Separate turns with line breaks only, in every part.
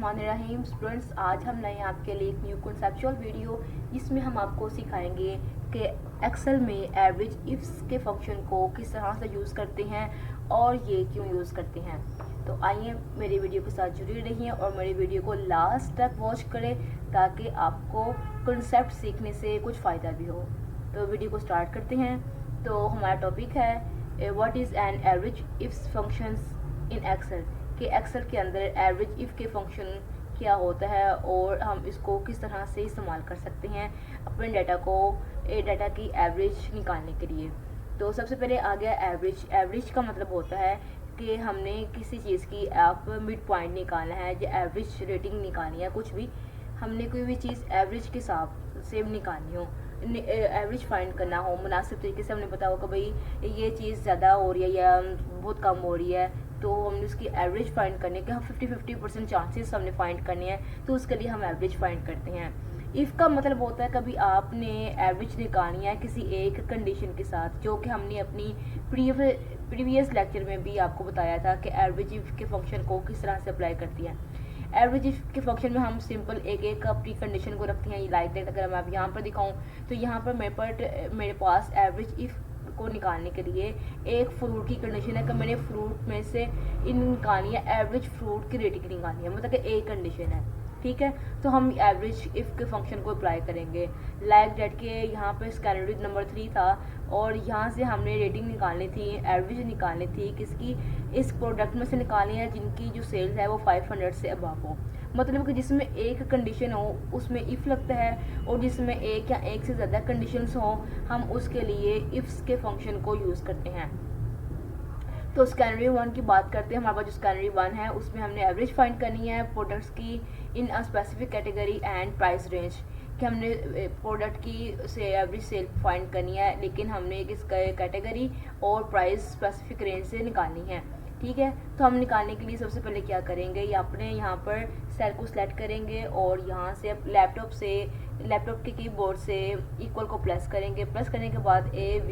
बिस्मिल्लाहिर्रहमानिर्रहीम। स्टूडेंट्स, आज हम लाए हैं आपके लिए एक न्यू कॉन्सेप्चुअल वीडियो जिसमें हम आपको सिखाएंगे कि एक्सेल में एवरेज इफ्स के फंक्शन को किस तरह से यूज़ करते हैं और ये क्यों यूज़ करते हैं। तो आइए मेरी वीडियो के साथ जुड़े रहिए और मेरी वीडियो को लास्ट तक वॉच करें ताकि आपको कॉन्सेप्ट सीखने से कुछ फ़ायदा भी हो। तो वीडियो को स्टार्ट करते हैं। तो हमारा टॉपिक है what is an average ifs functions in Excel, कि एक्सेल के अंदर एवरेज इफ़ के फंक्शन क्या होता है और हम इसको किस तरह से इस्तेमाल कर सकते हैं अपने डाटा की एवरेज निकालने के लिए। तो सबसे पहले आ गया एवरेज। एवरेज का मतलब होता है कि हमने किसी चीज़ की आप मिड पॉइंट निकालना है या एवरेज रेटिंग निकालनी है, कुछ भी हमने कोई भी चीज़ एवरेज के हिसाब से निकालनी हो, एवरेज फाइंड करना हो, मुनासिब तरीके से हमने पता हो कि भाई ये चीज़ ज़्यादा हो रही है या बहुत कम हो रही है, तो हमने उसकी एवरेज फाइंड करने के 50-50% चांसेस हमने फाइंड करने हैं, तो उसके लिए हम एवरेज फाइंड करते हैं। इफ़ का मतलब होता है कभी आपने एवरेज निकालनी है किसी एक कंडीशन के साथ, जो कि हमने अपनी प्रीवियस लेक्चर में भी आपको बताया था कि एवरेज इफ़ के फंक्शन को किस तरह से अप्लाई करती है। एवरेज इफ के फंक्शन में हम सिंपल एक एक अपनी कंडीशन को रखते हैं। लाइक दैट अगर मैं अब यहाँ पर दिखाऊँ तो यहाँ पर मेरे पास एवरेज इफ को निकालने के लिए एक फ्रूट की कंडीशन है कि मैंने फ्रूट में से निकालनी है एवरेज फ्रूट की रेटिंग निकालनी है, मतलब कि एक कंडीशन है, ठीक है। तो हम एवरेज इफ़ के फंक्शन को अप्लाई करेंगे। लाइक डेट के यहाँ पे स्कैनरी नंबर 3 था और यहाँ से हमने रेटिंग निकालनी थी, एवरेज निकालनी थी किसकी, इस प्रोडक्ट में से निकालनी है जिनकी जो सेल्स है वो 500 से अबव हो, मतलब कि जिसमें एक कंडीशन हो उसमें इफ़ लगता है, और जिसमें एक या एक से ज़्यादा कंडीशंस हो हम उसके लिए इफ्स के फंक्शन को यूज़ करते हैं। तो स्कैनरी 1 की बात करते हैं। हमारे पास जो स्कैनरी 1 है उसमें हमने एवरेज फाइंड करनी है प्रोडक्ट्स की in a specific category and price range, कि हमने प्रोडक्ट की से एवरेज सेल फाइंड करनी है, लेकिन हमने किस कैटेगरी और प्राइस स्पेसिफिक रेंज से निकालनी है, ठीक है। तो हम निकालने के लिए सबसे पहले क्या करेंगे, या अपने यहाँ पर सेल को सिलेक्ट करेंगे और यहाँ से लैपटॉप के कीबोर्ड से इक्वल को प्रेस करेंगे। प्रेस करने के बाद AV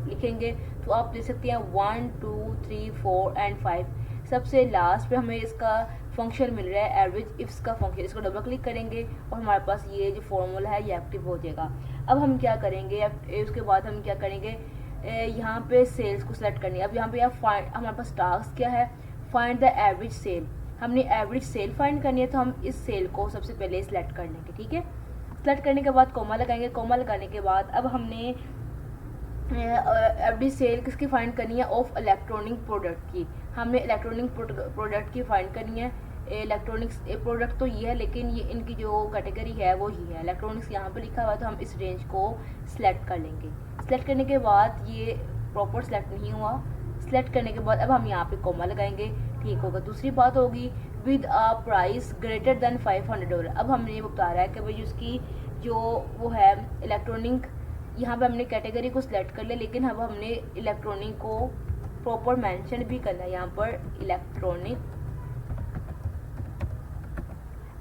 लिखेंगे तो आप देख सकते हैं 1 2 3 4 एंड 5 सबसे लास्ट पे हमें इसका फंक्शन मिल रहा है एवरेज इफ्स का फंक्शन। इसको डबल क्लिक करेंगे और हमारे पास ये जो फॉर्मूला है ये एक्टिव हो जाएगा। अब हम क्या करेंगे, उसके बाद हम क्या करेंगे, यहाँ पे सेल्स को सिलेक्ट करनी है। अब यहाँ पे हमारे पास टास्क क्या है, फाइंड द एवरेज सेल। हमने एवरेज सेल फाइंड करनी है, तो हम इस सेल को सबसे पहले सिलेक्ट कर लेंगे, ठीक है। सिलेक्ट करने के बाद कोमा लगाएंगे। कोमा लगाने के बाद अब हमने एवरेज सेल किसकी फाइंड करनी है, ऑफ इलेक्ट्रॉनिक प्रोडक्ट की। हमने इलेक्ट्रॉनिक प्रोडक्ट की फाइंड करनी है। इलेक्ट्रॉनिक्स प्रोडक्ट तो ये है, लेकिन ये इनकी जो कैटेगरी है वो ही है, इलेक्ट्रॉनिक्स यहाँ पे लिखा हुआ है, तो हम इस रेंज को सिलेक्ट कर लेंगे। सिलेक्ट करने के बाद ये प्रॉपर सिलेक्ट नहीं हुआ, सिलेक्ट करने के बाद अब हम यहाँ पे कोमा लगाएंगे, ठीक होगा। दूसरी बात होगी with a price greater than $500। अब हमने ये बता रहा है कि भाई उसकी जो वो है इलेक्ट्रॉनिक, यहाँ पे हमने कैटेगरी को सिलेक्ट कर लिया, लेकिन अब हमने इलेक्ट्रॉनिक को प्रॉपर मेंशन भी करना है। यहाँ पर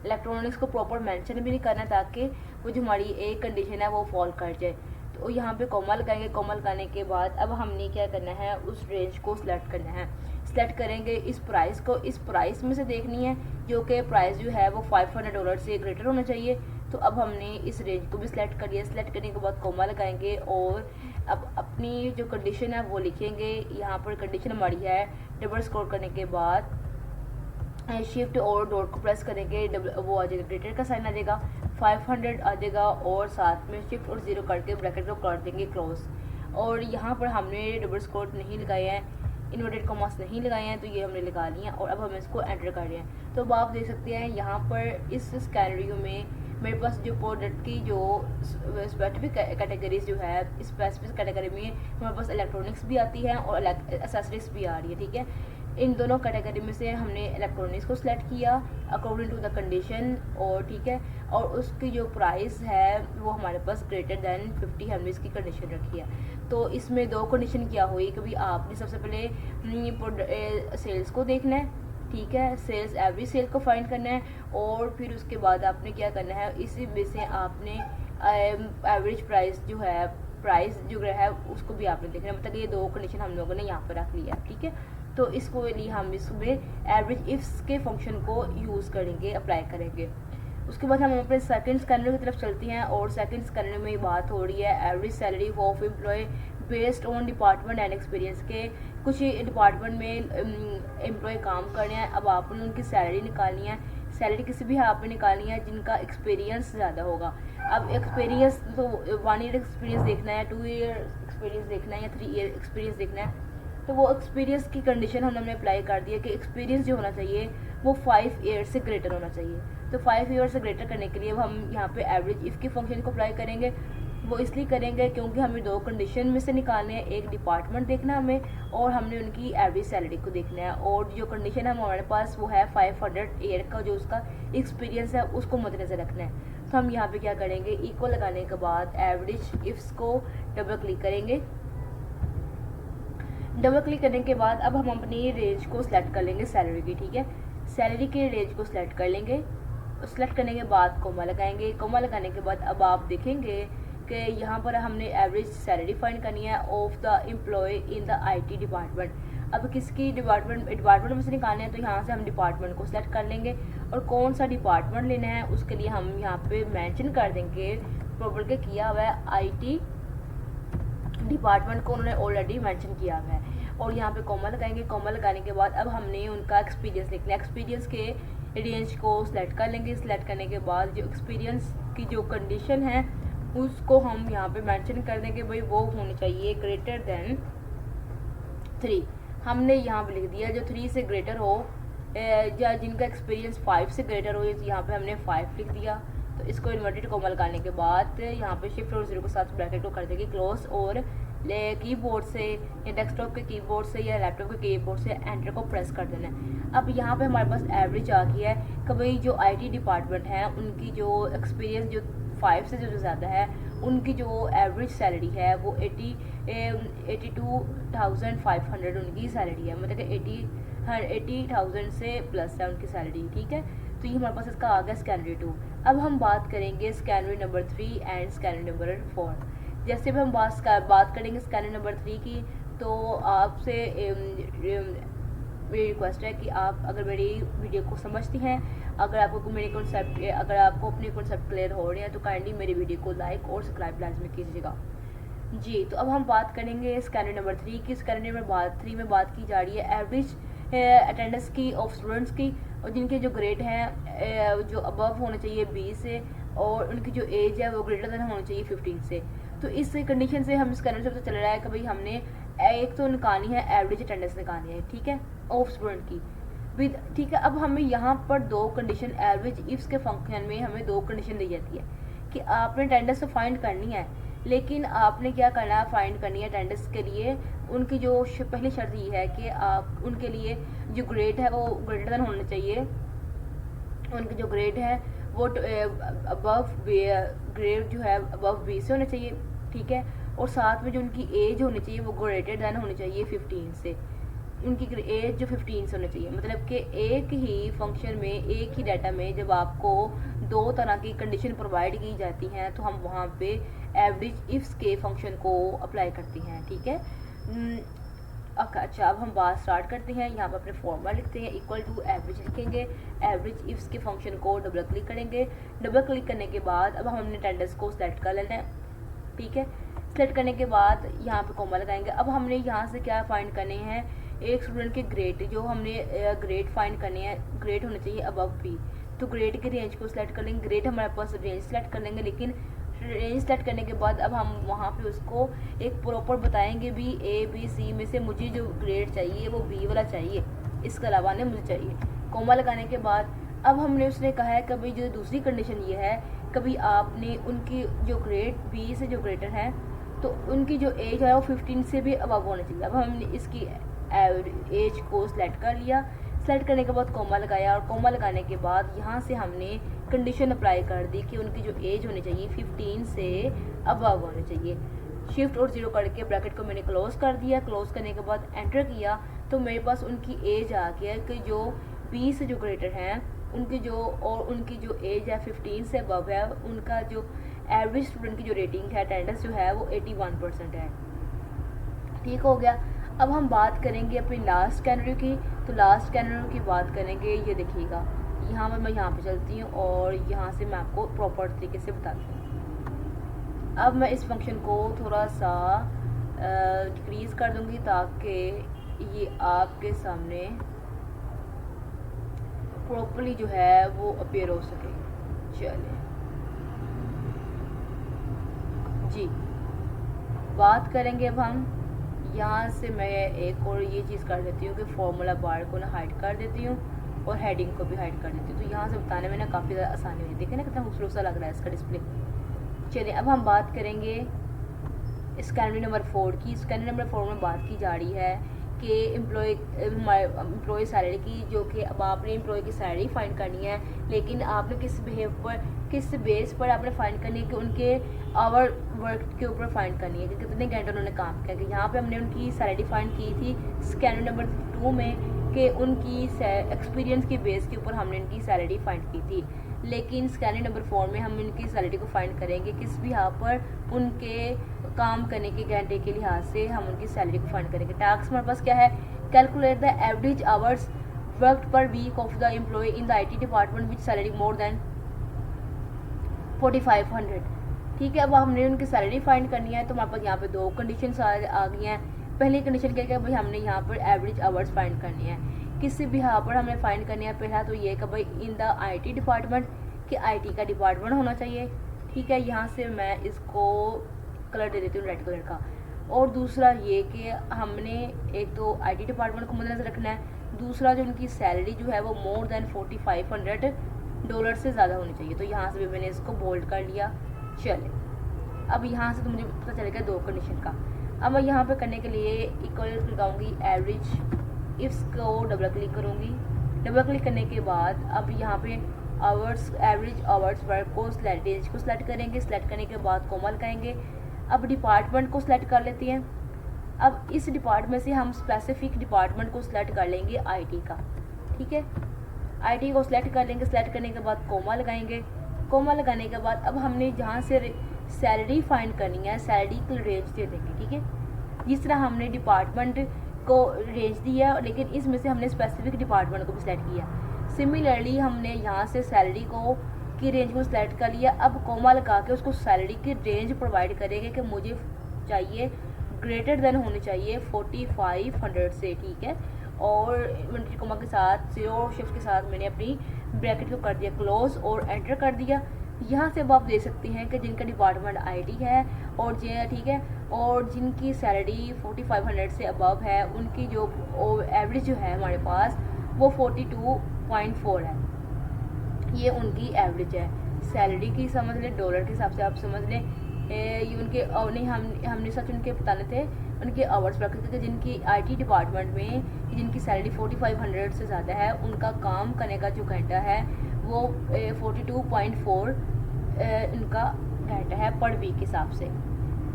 इलेक्ट्रॉनिक्स को प्रॉपर मेंशन भी नहीं करना ताकि वो जो हमारी एक कंडीशन है वो फॉल कर जाए। तो यहाँ पे कोमा लगाएंगे। कोमा लगाने के बाद अब हमने क्या करना है, उस रेंज को सिलेक्ट करना है। सिलेक्ट करेंगे इस प्राइस को, इस प्राइस में से देखनी है जो कि प्राइस जो है वो $500 से ग्रेटर होना चाहिए। तो अब हमने इस रेंज को भी सिलेक्ट कर लिया। सिलेक्ट करने के बाद कोमा लगाएंगे और अब अपनी जो कंडीशन है वो लिखेंगे। यहाँ पर कंडीशन हमारी है, डबल स्कोर करने के बाद शिफ्ट और डॉट को प्रेस करेंगे, वो आ जाएगा ग्रेटर का साइन आ जाएगा, 500 आ जाएगा और साथ में शिफ्ट और 0 करके ब्रैकेट को कर देंगे क्लोज। और यहाँ पर हमने डबल स्कोर नहीं लगाए हैं, इन्वर्टेड कॉमास नहीं लगाए हैं, तो ये हमने लगा लिए हैं और अब हम इसको एंटर कर रहे हैं। तो अब आप देख सकते हैं यहाँ पर इस स्कैनरियो में मेरे पास जो प्रोडक्ट की जो स्पेसिफिक कैटेगरीज जो है, स्पेसिफिक कैटेगरी में हमारे पास इलेक्ट्रॉनिक्स भी आती है और एसेसरीज भी आ रही है, ठीक है। इन दोनों कैटेगरी में से हमने इलेक्ट्रॉनिक्स को सिलेक्ट किया अकॉर्डिंग टू द कंडीशन, और ठीक है, और उसकी जो प्राइस है वो हमारे पास ग्रेटर देन 50 हमने इसकी कंडीशन रखी है। तो इसमें दो कंडीशन क्या हुई कि भाई आपने सबसे पहले सेल्स को देखना है, ठीक है, सेल्स एवरेज सेल को फाइंड करना है, और फिर उसके बाद आपने क्या करना है, इसी में से आपने एवरेज प्राइस जो है उसको भी आपने देखना है। मतलब ये दो कंडीशन हम लोगों ने यहाँ पर रख लिया है, ठीक है। तो इसको लिए हम इसमें एवरेज इफ्स के फंक्शन को यूज़ करेंगे, अप्लाई करेंगे। उसके बाद हम अपने सेकंड स्कैनर की तरफ चलते हैं और सेकंड स्कैनर में बात हो रही है average salary of employee based on department and experience के। कुछ डिपार्टमेंट में एम्प्लॉय काम कर रहे हैं, अब आपने उनकी सैलरी निकालनी है। सैलरी किसी भी आपने निकालनी है जिनका एक्सपीरियंस ज़्यादा होगा। अब एक्सपीरियंस तो 1 ईयर एक्सपीरियंस देखना है, 2 ईयर एक्सपीरियंस देखना है या 3 ईयर एक्सपीरियंस देखना है। तो वो एक्सपीरियंस की कंडीशन हमने अप्लाई कर दी है कि एक्सपीरियंस जो होना चाहिए वो 5 ईयर से ग्रेटर होना चाहिए। तो 5 ईयर से ग्रेटर करने के लिए हम यहाँ पे एवरेज इफ़ के फंक्शन को अप्लाई करेंगे। वो इसलिए करेंगे क्योंकि हमें 2 कंडीशन में से निकालने हैं, एक डिपार्टमेंट देखना हमें और हमने उनकी एवरेज सैलरी को देखना है। और जो कंडीशन है हमारे पास वो है 500 ईयर का जो उसका एक्सपीरियंस है उसको मद्देनजर रखना है। तो हम यहाँ पे क्या करेंगे, इक्वल लगाने के बाद एवरेज इफ्स को डबल क्लिक करेंगे। डबल क्लिक करने के बाद अब हम अपनी रेंज को सिलेक्ट कर लेंगे सैलरी की, ठीक है। सैलरी के रेंज को सिलेक्ट कर लेंगे। सेलेक्ट करने के बाद कोमा लगाएंगे। कोमा लगाने के बाद अब आप देखेंगे कि यहाँ पर हमने एवरेज सैलरी फाइंड करनी है of the employee in the IT department. अब किसकी डिपार्टमेंट में से निकालने हैं, तो यहाँ से हम डिपार्टमेंट को सिलेक्ट कर लेंगे और कौन सा डिपार्टमेंट लेना है उसके लिए हम यहाँ पे मेंशन कर देंगे। प्रॉपर के किया हुआ है आईटी डिपार्टमेंट को उन्होंने ऑलरेडी मेंशन किया हुआ है और यहाँ पे कॉमा लगाएंगे। कॉमा लगाने के बाद अब हमने उनका एक्सपीरियंस लिखना है। एक्सपीरियंस के रेंज को सिलेक्ट कर लेंगे। सिलेक्ट करने के बाद जो एक्सपीरियंस की जो कंडीशन है उसको हम यहाँ पे मेंशन कर देंगे, भाई वो होनी चाहिए ग्रेटर देन 3। हमने यहाँ पे लिख दिया जो 3 से ग्रेटर हो या जिनका एक्सपीरियंस 5 से ग्रेटर हो, यहाँ पे हमने 5 लिख दिया। तो इसको इन्वर्टेड कॉमा लगाने के बाद यहाँ पे शिफ्ट और 0 के साथ ब्रैकेट को कर देंगे क्लोज और कीबोर्ड से या डेस्कटॉप के कीबोर्ड से या लैपटॉप के कीबोर्ड से एंटर को प्रेस कर देना है। अब यहाँ पे हमारे पास एवरेज आ गई है कि भाई जो आईटी डिपार्टमेंट है उनकी जो एक्सपीरियंस जो 5 से जो ज़्यादा है उनकी जो एवरेज सैलरी है वो 82,500 उनकी सैलरी है, मतलब कि 80,000 से प्लस है उनकी सैलरी, ठीक है। तो ये हमारे पास इसका आ गया स्कैनरी 2। अब हम बात करेंगे स्कैनरी नंबर 3 एंड स्कैनरी नंबर 4। जैसे भी हम बात करेंगे स्कैनर नंबर 3 की, तो आपसे मेरी रिक्वेस्ट है कि आप अगर मेरी वीडियो को समझती हैं, अगर आपको मेरे कॉन्सेप्ट अगर आपको अपने कॉन्सेप्ट क्लियर हो रहे हैं तो काइंडली मेरी वीडियो को लाइक और सब्सक्राइब लाजमी कीजिएगा जी। तो अब हम बात करेंगे स्कैनर नंबर 3 की। स्कैनर नंबर 3 में बात की जा रही है एवरेज अटेंडेंस की ऑफ स्टूडेंट्स की, और जिनके जो ग्रेड हैं जो अबव होने चाहिए 20 से और उनकी जो एज है वो ग्रेटर देन होनी चाहिए 15 से। तो इस कंडीशन से हम स्कैनर से पता चल रहा है कि भाई हमने एक तो निकालनी है एवरेज अटेंडेंस निकालनी है, ठीक है, ऑफ स्टूडेंट की विद, ठीक है। अब हमें यहाँ पर 2 कंडीशन एवरेज इफ्स के फंक्शन में हमें 2 कंडीशन दी जाती है कि आपने अटेंडेंस तो फाइंड करनी है, लेकिन आपने क्या करना है, फाइंड करनी है अटेंडेंस के लिए उनकी जो पहली शर्त ये है कि आप उनके लिए जो ग्रेड है वो ग्रेटर देन होना चाहिए, उनकी जो ग्रेड है वो अबव ग्रेड जो है अबव 20 से होना चाहिए, ठीक है। और साथ में जो उनकी एज होनी चाहिए वो ग्रेटर देन होनी चाहिए 15 से, उनकी एज जो 15 से होनी चाहिए। मतलब कि एक ही फंक्शन में एक ही डाटा में जब आपको 2 तरह की कंडीशन प्रोवाइड की जाती हैं तो हम वहाँ पे एवरेज इफ्स के फंक्शन को अप्लाई करते हैं, ठीक है। अच्छा, अब हम बात स्टार्ट करते हैं। यहाँ पर अपने फॉर्मूला लिखते हैं, इक्वल टू एवरेज लिखेंगे, एवरेज इफ्स के फंक्शन को डबल क्लिक करेंगे। डबल क्लिक करने के बाद अब हमने अटेंडेंस को सिलेक्ट कर लेना है, ठीक है। सिलेक्ट करने के बाद यहाँ पे कॉमा लगाएंगे। अब हमने यहाँ से क्या फाइंड करने हैं, एक स्टूडेंट के ग्रेड, जो हमने ग्रेड फाइंड करने हैं, ग्रेड होना चाहिए अबव बी, तो ग्रेड के रेंज को सिलेक्ट कर लेंगे। ग्रेड हमारे पास रेंज सेलेक्ट कर लेंगे, लेकिन रेंज सेलेक्ट करने के बाद अब हम वहाँ पे उसको एक प्रॉपर बताएंगे भी ए बी सी में से मुझे जो ग्रेड चाहिए वो बी वाला चाहिए, इसके अलावा नहीं मुझे चाहिए। कोमा लगाने के बाद अब हमने उसने कहा है कभी जो दूसरी कंडीशन ये है, कभी आपने उनकी जो ग्रेड बी से जो ग्रेटर है तो उनकी जो एज है वो 15 से भी अबव होनी चाहिए। अब हमने इसकी एज को सिलेक्ट कर लिया। सेलेक्ट करने के बाद कोमा लगाया और कोमा लगाने के बाद यहाँ से हमने कंडीशन अप्लाई कर दी कि उनकी जो एज होनी चाहिए 15 से अबव होनी चाहिए। शिफ्ट और 0 करके ब्रैकेट को मैंने क्लोज कर दिया। क्लोज करने के बाद एंटर किया तो मेरे पास उनकी एज आ गया कि जो 20 से जो ग्रेटर हैं उनकी जो एज है 15 से अबव है, उनका जो एवरेज स्टूडेंट की जो रेटिंग है अटेंडेंस जो है वो 81% है, ठीक हो गया। अब हम बात करेंगे अपनी लास्ट कैनरी की। तो लास्ट कैनरी की बात करेंगे, ये देखिएगा यहाँ पर मैं यहाँ पे चलती हूँ और यहाँ से मैं आपको प्रॉपर तरीके से बताती हूँ। अब मैं इस फंक्शन को थोड़ा सा डिक्रीज कर दूंगी ताकि ये आपके सामने प्रॉपरली जो है वो अपीयर हो सके। चलिए जी, बात करेंगे अब हम। यहाँ से मैं एक और ये चीज़ कर देती हूँ कि फॉर्मूला बार को ना हाइड कर देती हूँ और हेडिंग को भी हाइड कर देती हूँ। तो यहाँ से बताने में ना काफ़ी ज़्यादा आसानी हुई। देखें ना कितना खूबसूरत सा लग रहा है इसका डिस्प्ले। चलिए अब हम बात करेंगे कैनरी नंबर 4 की। कैनरी नंबर 4 में बात की जा रही है कि एम्प्लॉय सैलरी की, जो कि अब आपने एम्प्लॉय की सैलरी फाइंड करनी है, लेकिन आपने किस बेस पर आपने फाइंड करनी है कि उनके आवर वर्क के ऊपर फाइंड करनी है कि कितने घंटे उन्होंने काम किया। कि यहाँ पे हमने उनकी सैलरी फाइंड की थी कैनरी नंबर 2 में कि उनकी एक्सपीरियंस के बेस के ऊपर हमने उनकी सैलरी फाइंड की थी। लेकिन कैनरी नंबर 4 में हम उनकी सैलरी को फाइंड करेंगे किस भी यहाँ पर उनके काम करने के घंटे के लिहाज से हम उनकी सैलरी को फाइंड करेंगे। टास्क हमारे पास क्या है, calculate the average hours worked per week of the employee in the IT department which salary more than 4500। ठीक है, अब हमने उनकी सैलरी फाइंड करनी है। तो हमारे पास यहाँ पे दो कंडीशन आ गई हैं। पहली कंडीशन क्या है, भाई हमने यहाँ पर एवरेज आवर्स फाइंड करनी है। किसी भी यहाँ पर हमें फाइंड करनी है। पहला तो ये कि भाई इन द IT डिपार्टमेंट, कि IT का डिपार्टमेंट होना चाहिए। ठीक है, यहाँ से मैं इसको कलर दे देती हूँ रेड कलर का। और दूसरा ये कि हमने एक तो IT डिपार्टमेंट को मद्देनजर रखना है, दूसरा जो उनकी सैलरी जो है वो मोर देन $4500 से ज़्यादा होनी चाहिए। तो यहाँ से भी मैंने इसको बोल्ड कर लिया। चले, अब यहाँ से तो मुझे पता चलेगा दो कंडीशन का। अब मैं यहाँ पे करने के लिए इक्वल लगाऊंगी एवरेज इफ्स को डबल क्लिक करूँगी। डबल क्लिक करने के बाद अब यहाँ पे आवर्स एवरेज आवर्स वर्क को सिलेक्ट करेंगे। सिलेक्ट करने के बाद कोमा लगाएंगे। अब डिपार्टमेंट को सिलेक्ट कर लेते हैं। अब इस डिपार्टमेंट से हम स्पेसिफिक डिपार्टमेंट को सिलेक्ट कर लेंगे IT का। ठीक है, IT को सिलेक्ट कर लेंगे। सिलेक्ट करने के बाद कोमा लगाएंगे। कोमा लगाने के बाद अब हमने जहाँ से सैलरी फाइंड करनी है, सैलरी की रेंज दे देंगे। ठीक है, जिस तरह हमने डिपार्टमेंट को रेंज दिया, लेकिन इसमें से हमने स्पेसिफिक डिपार्टमेंट को भी सिलेक्ट किया। सिमिलरली हमने यहाँ से सैलरी को की रेंज को सिलेक्ट कर लिया। अब कोमा लगा के उसको सैलरी की रेंज प्रोवाइड करेंगे कि मुझे चाहिए ग्रेटर देन होनी चाहिए 4500 से। ठीक है, और इन्वर्टेड कोमा के साथ जीरो शिफ्ट के साथ मैंने अपनी ब्रैकेट को कर दिया क्लोज और एंटर कर दिया। यहाँ से अब आप देख सकते हैं कि जिनका डिपार्टमेंट IT है और ठीक है, और जिनकी सैलरी 4500 से अबव है, उनकी जो एवरेज जो है हमारे पास वो 42.4 है। ये उनकी एवरेज है। सैलरी की समझ लें, डॉलर के हिसाब से आप समझ लें। ये उनके नहीं, हमने सच उनके बताने थे उनके आवर्स रखे थे। जिनकी IT डिपार्टमेंट में जिनकी सैलरी 4500 से ज़्यादा है, उनका काम करने का जो घंटा है वो 42.4 इनका घंटा है पर वीक के हिसाब से।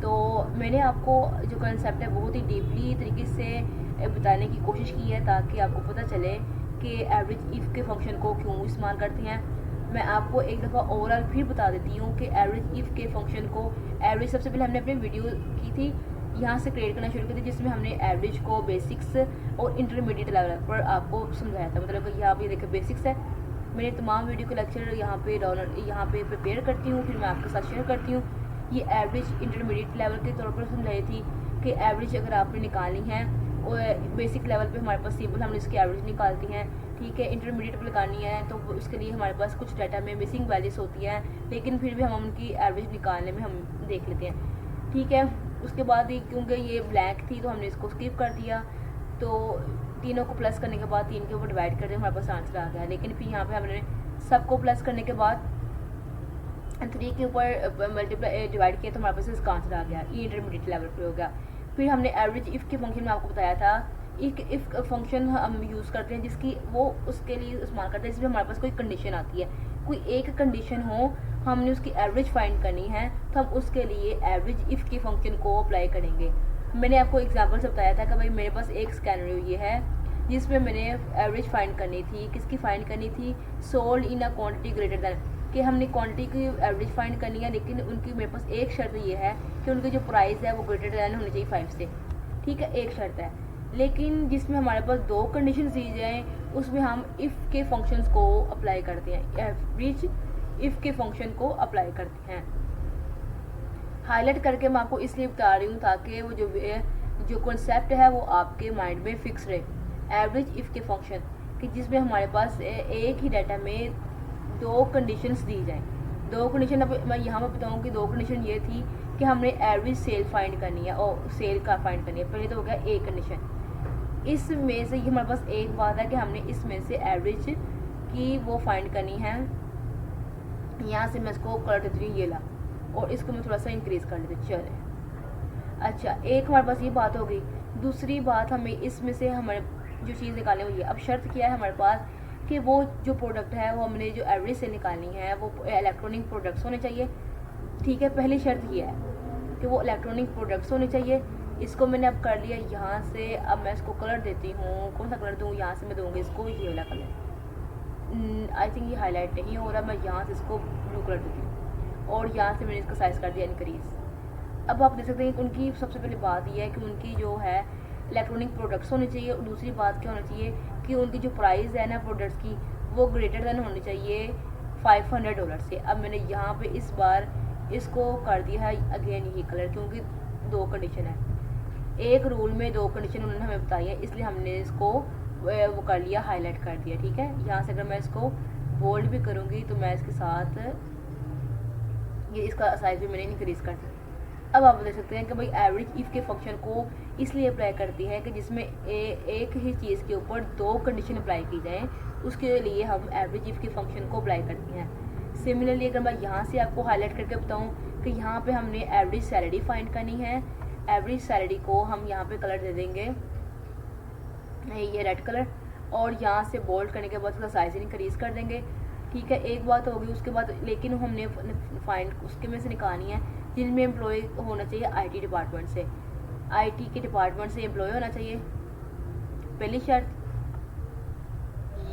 तो मैंने आपको जो कंसेप्ट है बहुत ही डीपली तरीके से बताने की कोशिश की है ताकि आपको पता चले कि एवरेज इफ़ के फंक्शन को क्यों इस्तेमाल करते हैं। मैं आपको एक दफ़ा ओवरऑल फिर बता देती हूँ कि एवरेज इफ़ के फंक्शन को एवरेज सबसे पहले हमने अपनी वीडियो की थी, यहाँ से क्रिएट करना शुरू की थी, जिसमें हमने एवरेज को बेसिक्स और इंटरमीडिएट लेवल पर आपको समझाया था। मतलब कि यहाँ पे देखिए बेसिक्स है। मेरे तमाम वीडियो के लेक्चर यहाँ पे प्रिपेयर करती हूँ, फिर मैं आपके साथ शेयर करती हूँ। ये एवरेज इंटरमीडिएट लेवल के तौर पर समझाई थी कि एवरेज अगर आपने निकालनी है और बेसिक लेवल पे हमारे पास सिंपल हम इसकी एवरेज निकालती हैं। ठीक है, इंटरमीडिएट पे लगानी है तो उसके लिए हमारे पास कुछ डाटा में मिसिंग वैल्यूज होती हैं, लेकिन फिर भी हम उनकी एवरेज निकालने में हम देख लेते हैं। ठीक है, उसके बाद क्योंकि ये ब्लैंक थी तो हमने इसको स्किप कर दिया। तो तीनों को प्लस करने के बाद 3 के ऊपर डिवाइड कर दिया, हमारे पास आंसर आ गया। लेकिन फिर यहाँ पे हमने सबको प्लस करने के बाद 3 के ऊपर मल्टीप्लाई डिवाइड किया तो हमारे पास इसका आंसर आ गया। ये इंटरमीडिएट लेवल पे हो गया। फिर हमने एवरेज इफ़ के फंक्शन में आपको बताया था, इफ़ फंक्शन हम यूज़ करते हैं जिसकी वो उसके लिए इस्तेमाल करते हैं जिसमें हमारे पास कोई कंडीशन आती है, कोई एक कंडीशन हो, हमने उसकी एवरेज फाइंड करनी है तो हम उसके लिए एवरेज इफ़ के फंक्शन को अप्लाई करेंगे। मैंने आपको एग्जांपल से बताया था कि भाई मेरे पास एक स्कैनर ये है जिसमें मैंने एवरेज फाइंड करनी थी। किसकी फाइंड करनी थी? Sold in a quantity greater than, कि हमने क्वांटिटी की एवरेज फाइंड करनी है, लेकिन उनकी मेरे पास एक शर्त ये है कि उनकी जो प्राइस है वो ग्रेटर दैन होनी चाहिए 5 से। ठीक है, एक शर्त है। लेकिन जिसमें हमारे पास दो कंडीशन दी जाए उसमें हम इफ़ के फंक्शंस को अप्लाई करते हैं, एवरेज इफ़ के फंक्शन को अप्लाई करते हैं। हाईलाइट करके मैं आपको इसलिए बता रही हूँ ताकि वो जो कॉन्सेप्ट है वो आपके माइंड में फिक्स रहे। एवरेज इफ़ के फंक्शन कि जिसमें हमारे पास एक ही डाटा में दो कंडीशंस दी जाएँ। दो कंडीशन, अब मैं यहाँ पर बताऊँ कि दो कंडीशन ये थी कि हमने एवरेज सेल फाइंड करनी है और सेल का फाइंड करनी है। पहले तो हो गया ए कंडीशन, इसमें से ये हमारे पास एक बात है कि हमने इसमें से एवरेज की वो फाइंड करनी है। यहाँ से मैं इसको कर देती हूँ ये ला, और इसको मैं थोड़ा सा इंक्रीज़ कर लेती हूँ। चले, अच्छा एक हमारे पास ये बात हो गई। दूसरी बात, हमें इसमें से हमारे जो चीज़ निकालनी हुई है, अब शर्त क्या है हमारे पास कि वो जो प्रोडक्ट है वो हमने जो एवरेज से निकालनी है वो इलेक्ट्रॉनिक प्रोडक्ट्स होने चाहिए। ठीक है, पहली शर्त ये है कि वो इलेक्ट्रॉनिक प्रोडक्ट्स होने चाहिए। इसको मैंने अब कर लिया यहाँ से। अब मैं इसको कलर देती हूँ, कौन सा कलर दूँ? यहाँ से मैं दूँगी इसको ये वाला कलर। आई थिंक ये हाईलाइट नहीं हो रहा, मैं यहाँ से इसको ब्लू कलर देती हूँ और यहाँ से मैंने इसका साइज़ कर दिया इंक्रीज़। अब आप देख सकते हैं कि उनकी सबसे पहली बात यह है कि उनकी जो है इलेक्ट्रॉनिक प्रोडक्ट्स होने चाहिए, और दूसरी बात क्या होनी चाहिए कि उनकी जो प्राइस है ना प्रोडक्ट्स की वो ग्रेटर देन होनी चाहिए $500 से। अब मैंने यहाँ पे इस बार इसको कर दिया है अगेन ये कलर, क्योंकि दो कंडीशन है, एक रूल में दो कंडीशन उन्होंने हमें बताई है, इसलिए हमने इसको वो कर लिया, हाईलाइट कर दिया। ठीक है, यहाँ से अगर मैं इसको बोल्ड भी करूँगी तो मैं इसके साथ ये इसका साइज़ भी मैंने इंक्रीज़ कर दिया। अब आप देख सकते हैं कि भाई एवरेज इफ़ के फंक्शन को इसलिए अप्लाई करती है कि जिसमें एक ही चीज़ के ऊपर दो कंडीशन अप्लाई की जाए, उसके लिए हम एवरेज इफ़ के फंक्शन को अप्लाई करते हैं। सिमिलरली अगर मैं यहाँ से आपको हाईलाइट करके बताऊँ कि यहाँ पे हमने एवरेज सैलरी फाइंड करनी है, एवरेज सैलरी को हम यहाँ पे कलर दे देंगे ये रेड कलर, और यहाँ से बोल्ड करने के बाद उसका साइज इंक्रीज़ कर देंगे। ठीक है, एक बात होगी। उसके बाद लेकिन हमने फाइंड उसके में से निकालनी है जिनमें एम्प्लॉय होना चाहिए आईटी डिपार्टमेंट से, आईटी के डिपार्टमेंट से एम्प्लॉय होना चाहिए, पहली शर्त।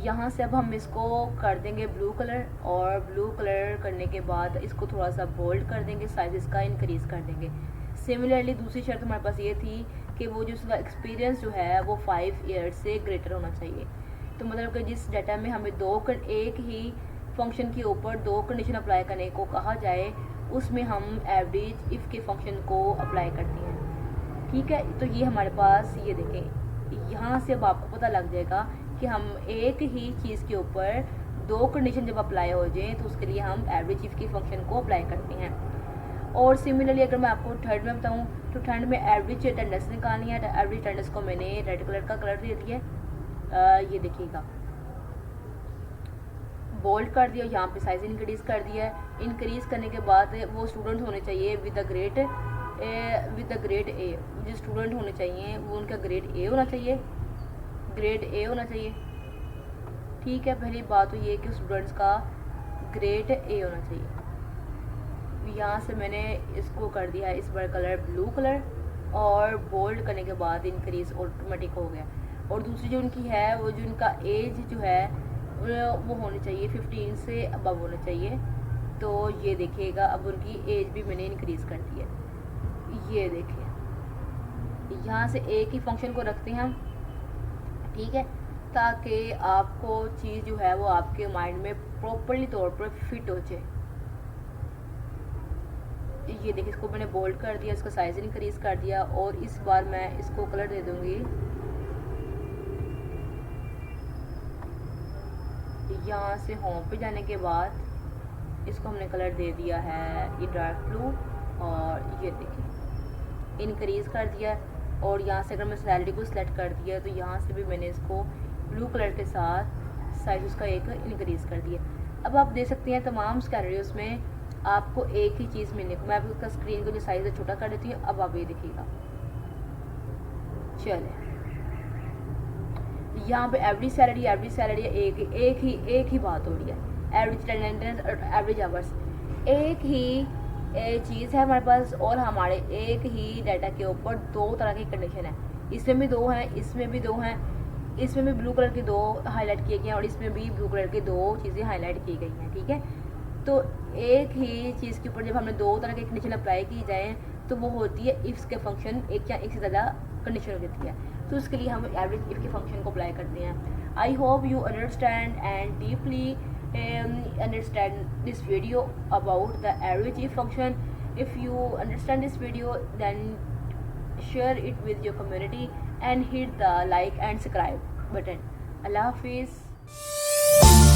यहाँ से अब हम इसको कर देंगे ब्लू कलर, और ब्लू कलर करने के बाद इसको थोड़ा सा बोल्ड कर देंगे, साइज इसका इंक्रीज़ कर देंगे। सिमिलरली दूसरी शर्त हमारे पास ये थी कि वो जो उसका एक्सपीरियंस जो है वो 5 ईयर्स से ग्रेटर होना चाहिए। तो मतलब कि जिस डाटा में हमें एक ही फंक्शन के ऊपर दो कंडीशन अप्लाई करने को कहा जाए उसमें हम एवरेज इफ़ के फंक्शन को अप्लाई करते हैं। ठीक है, तो ये हमारे पास ये देखें, यहाँ से अब आपको पता लग जाएगा कि हम एक ही चीज़ के ऊपर दो कंडीशन जब अप्लाई हो जाए तो उसके लिए हम एवरेज इफ़ के फंक्शन को अप्लाई करते हैं। और सिमिलरली अगर मैं आपको थर्ड में बताऊँ तो थर्ड में एवरेज अटेंडेंस निकालनी है। एवरेज अटेंडेंस को मैंने रेड कलर का कलर दे दिया, ये देखिएगा बोल्ड कर दिया, यहाँ पे साइज इंक्रीज़ कर दिया है। इंक्रीज़ करने के बाद वो स्टूडेंट होने चाहिए विद द ग्रेड ए, जो स्टूडेंट होने चाहिए वो उनका ग्रेड ए होना चाहिए, ग्रेड ए होना चाहिए। ठीक है, पहली बात तो ये कि स्टूडेंट्स का ग्रेड ए होना चाहिए। यहाँ से मैंने इसको कर दिया है इस बार कलर ब्लू कलर, और बोल्ड करने के बाद इंक्रीज़ ऑटोमेटिक हो गया। और दूसरी जो उनकी है वो जो उनका एज जो है वो होनी चाहिए 15 से अबव होना चाहिए। तो ये देखिएगा अब उनकी एज भी मैंने इंक्रीज़ कर दी है। ये देखिए यहाँ से एक ही फंक्शन को रखते हैं हम, ठीक है, ताकि आपको चीज़ जो है वो आपके माइंड में प्रॉपरली तौर पर फिट हो जाए। ये देखिए इसको मैंने बोल्ड कर दिया, इसका साइज इंक्रीज़ कर दिया, और इस बार मैं इसको कलर दे दूँगी यहाँ से होम पे जाने के बाद इसको हमने कलर दे दिया है ये डार्क ब्लू, और ये देखिए इंक्रीज़ कर दिया। और यहाँ से अगर मैं सैलरी को सिलेक्ट कर दिया तो यहाँ से भी मैंने इसको ब्लू कलर के साथ साइज उसका एक इंक्रीज़ कर दिया। अब आप देख सकते हैं तमाम स्कैनरियोस में आपको एक ही चीज़ मिलने को, मैं आपको उसका स्क्रीन को जो साइज़ है छोटा कर देती हूँ। अब आप ये देखिएगा, चले यहाँ पे एवरेज सैलरी एक ही बात हो रही है, एवरेज अटेंडेंस और एवरेज आवर्स एक ही चीज़ है हमारे पास, और हमारे एक ही डाटा के ऊपर दो तरह की कंडीशन है। इसमें भी दो हैं, इसमें भी दो हैं, इसमें भी ब्लू कलर के दो हाईलाइट किए गए हैं और इसमें भी ब्लू कलर के दो चीज़ें हाईलाइट की गई हैं। ठीक है, तो एक ही चीज़ के ऊपर जब हमने दो तरह की कंडीशन अप्लाई की जाए तो वो होती है इफ्स के फंक्शन, एक या एक से ज़्यादा कंडीशन हो जाती है। तो उसके लिए हम एवरेज इफ के फंक्शन को अप्लाई करते हैं। I hope you understand and deeply understand this video about the average if function. If you understand this video, then share it with your community and hit the like and subscribe button. Allah Hafiz.